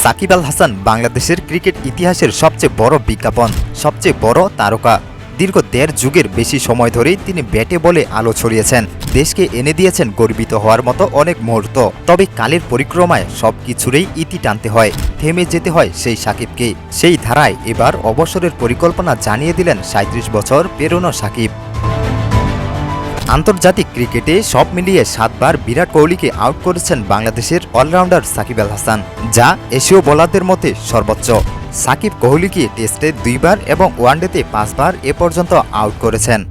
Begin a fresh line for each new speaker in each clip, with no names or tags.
সাকিব আল হাসান বাংলাদেশের ক্রিকেট ইতিহাসের সবচেয়ে বড় বিজ্ঞাপন, সবচেয়ে বড় তারকা। দীর্ঘ ১.৫ যুগের বেশি সময় ধরেই তিনি ব্যাটে বলে আলো ছড়িয়েছেন, দেশকে এনে দিয়েছেন গর্বিত হওয়ার মতো অনেক মুহূর্ত। তবে কালের পরিক্রমায় সব কিছুরই ইতি টানতে হয়, থেমে যেতে হয় সেই সাকিবকে। সেই ধারায় এবার অবসরের পরিকল্পনা জানিয়ে দিলেন ৩৭ বছর পেরোনো সাকিব। আন্তর্জাতিক ক্রিকেটে সব মিলিয়ে ৭ বার বিরাট কোহলিকে আউট করেছেন বাংলাদেশের অলরাউন্ডার সাকিব আল হাসান, যা এশীয় বোলারদের মধ্যে সর্বোচ্চ। সাকিব কোহলিকে টেস্টে ২ বার এবং ওয়ানডেতে ৫ বার এ পর্যন্ত আউট করেছেন।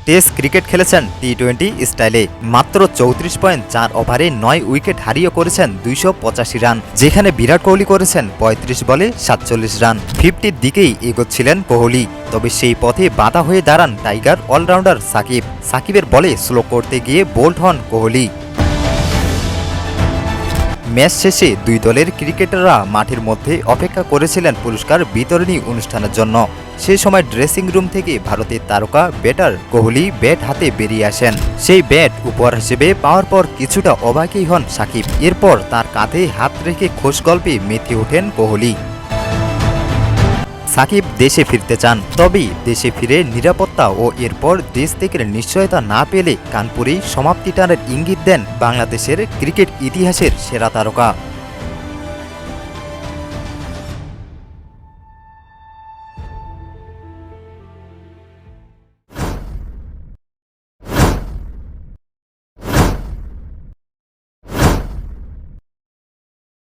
টেস্ট ক্রিকেট খেলেছেন টি-২০ স্টাইলে। মাত্র ৩৪.৪ ওভারে ৯ উইকেট হারিয়ে করেছেন ২৮৫ রান, যেখানে বিরাট কোহলি করেছেন ৩৫ বলে ৪৭ রান। 50-র দিকেই এগোচ্ছিলেন কোহলি, তবে সেই পথে বাধা হয়ে দাঁড়ান টাইগার অলরাউন্ডার সাকিব। সাকিবের বলে স্লো করতে গিয়ে বোল্ড হন কোহলি। ম্যাচ শেষে দুই দলের ক্রিকেটাররা মাঠের মধ্যে অপেক্ষা করেছিলেন পুরস্কার বিতরণী অনুষ্ঠানের জন্য। সেই সময় ড্রেসিং রুম থেকে ভারতের তারকা ব্যাটার কোহলি ব্যাট হাতে বেরিয়ে আসেন। সেই ব্যাট উপহার হিসেবে পাওয়ার পর কিছুটা অবাকই হন সাকিব। এরপর তার কাঁধে হাত রেখে খোশ গল্পে মেতে ওঠেন কোহলি। সাকিব দেশে ফিরতে চান, তবে দেশে ফিরে নিরাপত্তা ও এরপর দেশ থেকে নিশ্চয়তা না পেলে কানপুরেই সমাপ্তি টানার ইঙ্গিত দেন বাংলাদেশের ক্রিকেট ইতিহাসের সেরা তারকা।